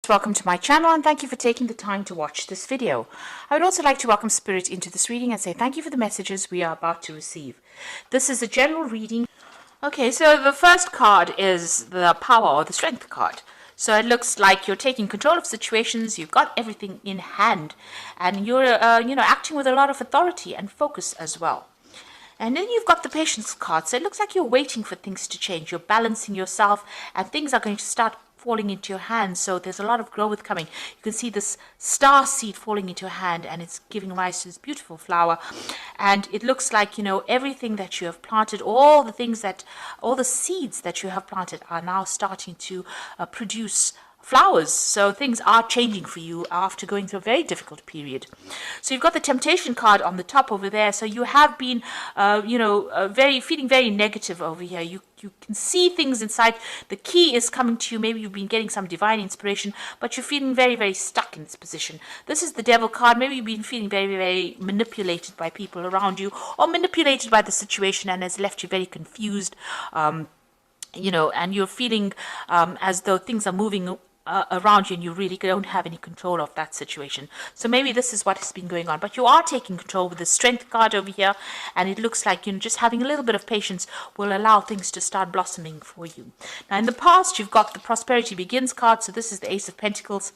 Welcome to my channel and thank you for taking the time to watch this video. I would also like to welcome Spirit into this reading and say thank you for the messages we are about to receive. This is a general reading. Okay, so the first card is the Power or the Strength card. So it looks like you're taking control of situations, you've got everything in hand, and you're acting with a lot of authority and focus as well. And then you've got the Patience card. So it looks like you're waiting for things to change. You're balancing yourself and things are going to start falling into your hand. So there's a lot of growth coming. You can see this star seed falling into your hand and it's giving rise to this beautiful flower. And it looks like, everything that you have planted, all the seeds that you have planted are now starting to produce flowers. So things are changing for you after going through a very difficult period. So you've got the Temptation card on the top over there. So you have been, feeling very negative over here. You can see things inside. The key is coming to you. Maybe you've been getting some divine inspiration, but you're feeling very, very stuck in this position. This is the Devil card. Maybe you've been feeling very, very manipulated by people around you or manipulated by the situation and has left you very confused. And you're feeling as though things are moving around you and you really don't have any control of that situation. So maybe this is what has been going on, but you are taking control with the Strength card over here, and it looks like just having a little bit of patience will allow things to start blossoming for you. Now in the past you've got the Prosperity Begins card. So this is the Ace of Pentacles.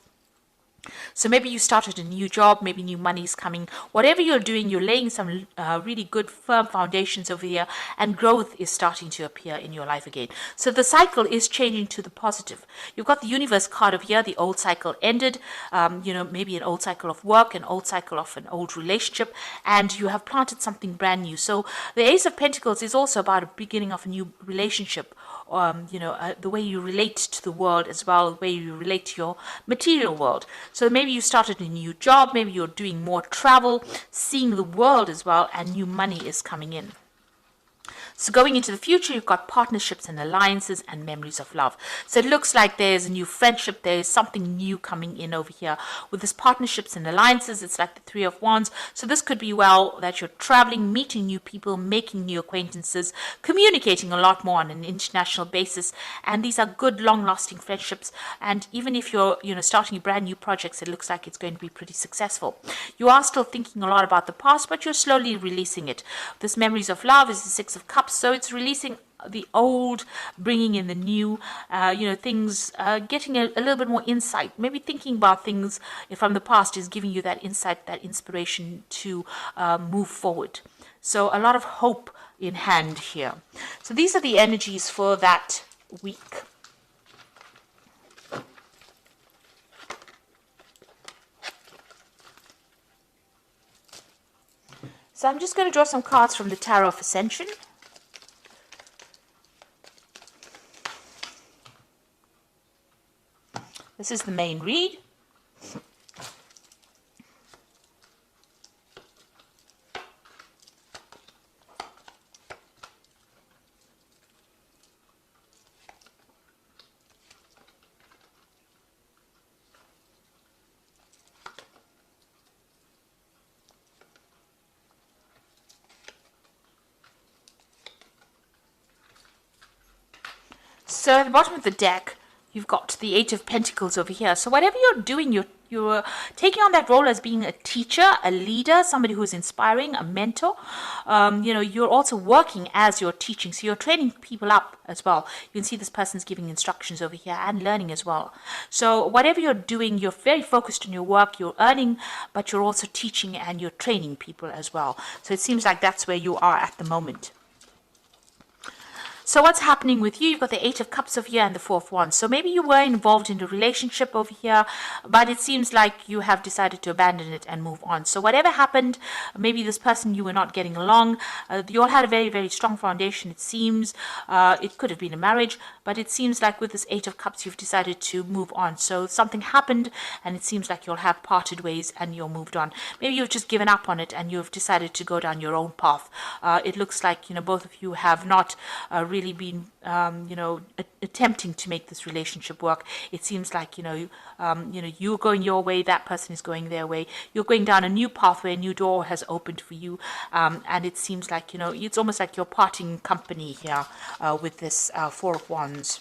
So maybe you started a new job, maybe new money is coming. Whatever you're doing, you're laying some really good firm foundations over here, and growth is starting to appear in your life again. So the cycle is changing to the positive. You've got the Universe card over here. The old cycle ended, maybe an old cycle of work, an old cycle of an old relationship, and you have planted something brand new. So the Ace of Pentacles is also about a beginning of a new relationship. The way you relate to the world as well, the way you relate to your material world. So maybe you started a new job, maybe you're doing more travel, seeing the world as well, and new money is coming in. So going into the future, you've got partnerships and alliances and memories of love. So it looks like there's a new friendship. There's something new coming in over here. With this partnerships and alliances, it's like the Three of Wands. So this could be that you're traveling, meeting new people, making new acquaintances, communicating a lot more on an international basis. And these are good, long-lasting friendships. And even if you're, starting brand new projects, it looks like it's going to be pretty successful. You are still thinking a lot about the past, but you're slowly releasing it. This memories of love is the Six of Cups. So it's releasing the old, bringing in the new, things, getting a little bit more insight. Maybe thinking about things from the past is giving you that insight, that inspiration to move forward. So a lot of hope in hand here. So these are the energies for that week. So I'm just going to draw some cards from the Tarot of Ascension. This is the main read. So at the bottom of the deck, you've got the Eight of Pentacles over here. So whatever you're doing, you're taking on that role as being a teacher, a leader, somebody who's inspiring, a mentor. You're also working as you're teaching. So you're training people up as well. You can see this person's giving instructions over here and learning as well. So whatever you're doing, you're very focused on your work. You're earning, but you're also teaching and you're training people as well. So it seems like that's where you are at the moment. So what's happening with you? You've got the Eight of Cups over here and the Four of Wands. So maybe you were involved in a relationship over here, but it seems like you have decided to abandon it and move on. So whatever happened, maybe this person you were not getting along, you all had a very, very strong foundation, it seems. It could have been a marriage, but it seems like with this Eight of Cups, you've decided to move on. So something happened, and it seems like you'll have parted ways and you're moved on. Maybe you've just given up on it and you've decided to go down your own path. It looks like, both of you have not really been attempting to make this relationship work. It seems like you're going your way, that person is going their way. You're going down a new pathway, a new door has opened for you, and it seems like it's almost like you're parting company here with this Four of Wands.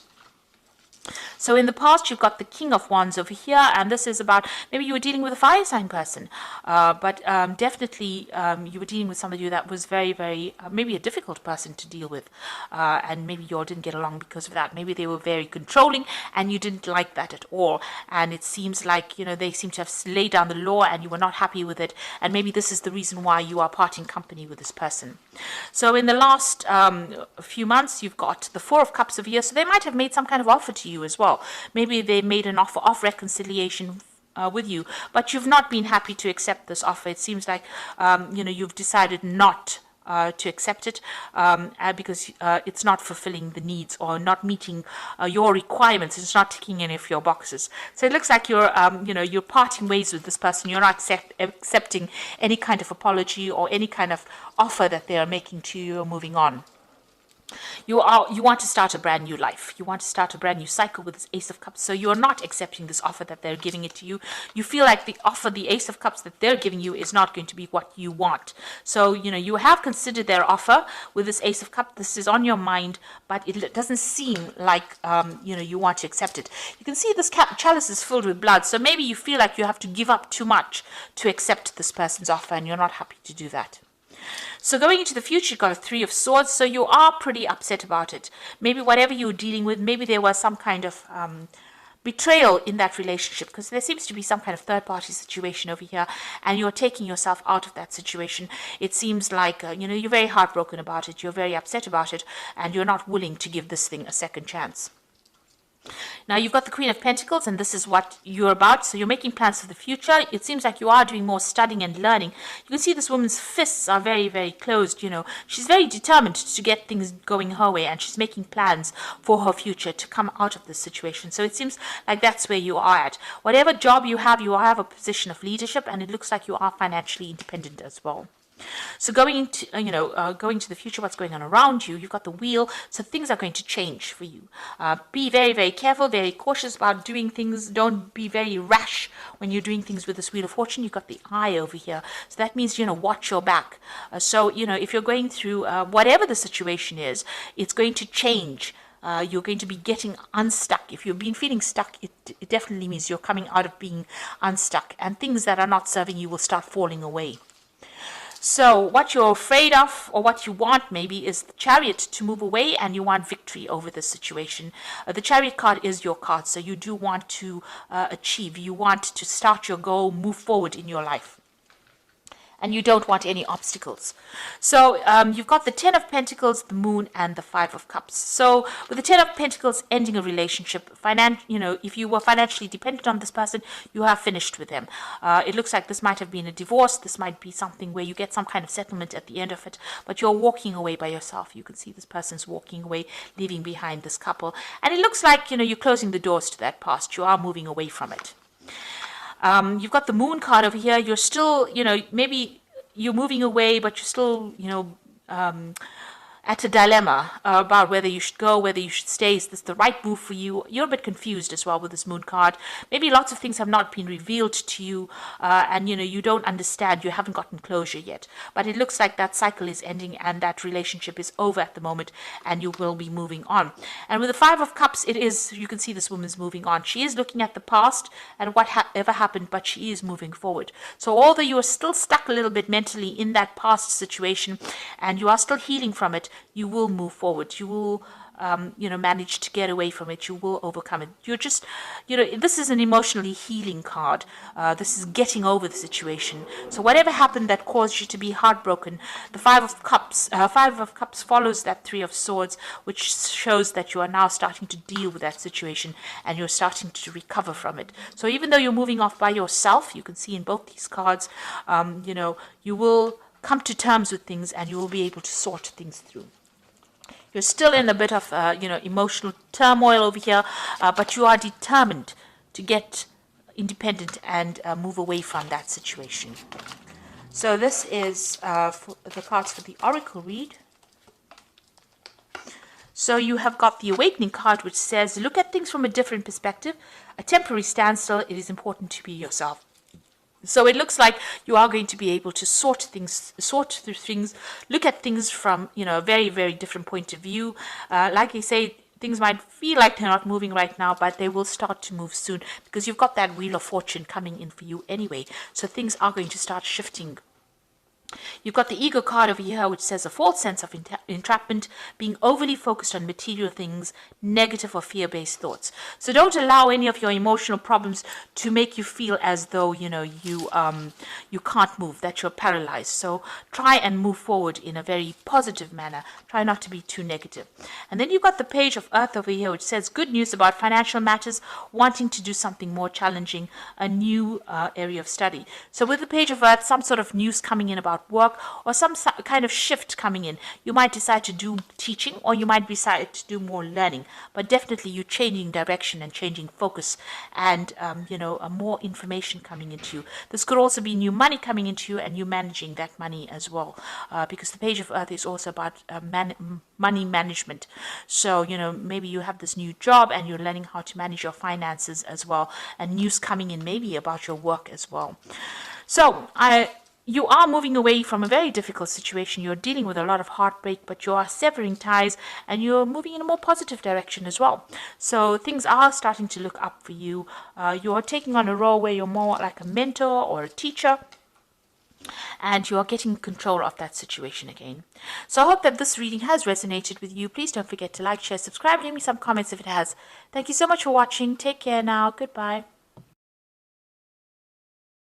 So in the past, you've got the King of Wands over here, and this is about maybe you were dealing with a fire sign person, but definitely you were dealing with somebody that was very, very, maybe a difficult person to deal with, and maybe you all didn't get along because of that. Maybe they were very controlling, and you didn't like that at all, and it seems like, they seem to have laid down the law, and you were not happy with it, and maybe this is the reason why you are parting company with this person. So in the last few months, you've got the Four of Cups over here, so they might have made some kind of offer to you as well. Maybe they made an offer of reconciliation with you, but you've not been happy to accept this offer. It seems like you've decided not to accept it because it's not fulfilling the needs or not meeting your requirements. It's not ticking any of your boxes. So it looks like you're parting ways with this person. You're not accepting any kind of apology or any kind of offer that they are making to you or moving on. You want to start a brand new life. You want to start a brand new cycle with this Ace of Cups. So you're not accepting this offer that they're giving it to you. You feel like the offer, the Ace of Cups that they're giving you is not going to be what you want. So, you have considered their offer with this Ace of Cups. This is on your mind, but it doesn't seem like, you want to accept it. You can see this chalice is filled with blood. So maybe you feel like you have to give up too much to accept this person's offer, and you're not happy to do that. So going into the future, you've got a Three of Swords, so you are pretty upset about it. Maybe whatever you were dealing with, maybe there was some kind of betrayal in that relationship, because there seems to be some kind of third-party situation over here, and you're taking yourself out of that situation. It seems like, you're very heartbroken about it, you're very upset about it, and you're not willing to give this thing a second chance. Now you've got the Queen of Pentacles, and this is what you're about. So you're making plans for the future. It seems like you are doing more studying and learning. You can see this woman's fists are very, very closed. She's very determined to get things going her way, and she's making plans for her future to come out of this situation. So it seems like that's where you are at. Whatever job you have a position of leadership, and it looks like you are financially independent as well. So going into, going to the future, what's going on around you, you've got the Wheel, so things are going to change for you. Be very, very careful, very cautious about doing things. Don't be very rash when you're doing things with this Wheel of Fortune. You've got the Eye over here, so that means, watch your back. So, if you're going through whatever the situation is, it's going to change. You're going to be getting unstuck. If you've been feeling stuck, it definitely means you're coming out of being unstuck, and things that are not serving you will start falling away. So what you're afraid of, or what you want maybe, is the Chariot to move away, and you want victory over this situation. The Chariot card is your card, so you do want to achieve. You want to start your goal, move forward in your life. And you don't want any obstacles. So you've got the Ten of Pentacles, the Moon, and the Five of Cups. So with the Ten of Pentacles, ending a relationship, if you were financially dependent on this person, you have finished with them. It looks like this might have been a divorce. This might be something where you get some kind of settlement at the end of it, but you're walking away by yourself. You can see this person's walking away, leaving behind this couple. And it looks like, you're closing the doors to that past. You are moving away from it. You've got the Moon card over here. You're still, maybe you're moving away, but you're still, at a dilemma about whether you should go, whether you should stay. Is this the right move for you? You're a bit confused as well with this Moon card. Maybe lots of things have not been revealed to you, and you don't understand. You haven't gotten closure yet. But it looks like that cycle is ending, and that relationship is over at the moment, and you will be moving on. And with the Five of Cups, you can see this woman's moving on. She is looking at the past and what ever happened, but she is moving forward. So although you are still stuck a little bit mentally in that past situation, and you are still healing from it, you will move forward. You will, manage to get away from it. You will overcome it. You're just, this is an emotionally healing card. This is getting over the situation. So whatever happened that caused you to be heartbroken, the Five of Cups follows that Three of Swords, which shows that you are now starting to deal with that situation, and you're starting to recover from it. So even though you're moving off by yourself, you can see in both these cards, you will come to terms with things, and you will be able to sort things through. You're still in a bit of, emotional turmoil over here, but you are determined to get independent and move away from that situation. So this is for the cards for the Oracle read. So you have got the Awakening card, which says, look at things from a different perspective. A temporary standstill. It is important to be yourself. So it looks like you are going to be able to sort through things, look at things from, a very, very different point of view. Like I say, Things might feel like they're not moving right now, but they will start to move soon because you've got that Wheel of Fortune coming in for you anyway. So things are going to start shifting. You've got the ego card over here, which says a false sense of entrapment, being overly focused on material things, negative or fear-based thoughts. So don't allow any of your emotional problems to make you feel as though, you can't move, that you're paralyzed. So try and move forward in a very positive manner. Try not to be too negative. And then you've got the Page of Earth over here, which says good news about financial matters, wanting to do something more challenging, a new area of study. So with the Page of Earth, some sort of news coming in about work or some kind of shift coming in. You might decide to do teaching or you might decide to do more learning, but definitely you're changing direction and changing focus and, more information coming into you. This could also be new money coming into you and you managing that money as well, because the Page of Earth is also about money management. So, maybe you have this new job and you're learning how to manage your finances as well, and news coming in maybe about your work as well. So, you are moving away from a very difficult situation. You're dealing with a lot of heartbreak, but you are severing ties and you're moving in a more positive direction as well. So things are starting to look up for you. You're taking on a role where you're more like a mentor or a teacher, and you are getting control of that situation again. So I hope that this reading has resonated with you. Please don't forget to like, share, subscribe, leave me some comments if it has. Thank you so much for watching. Take care now. Goodbye.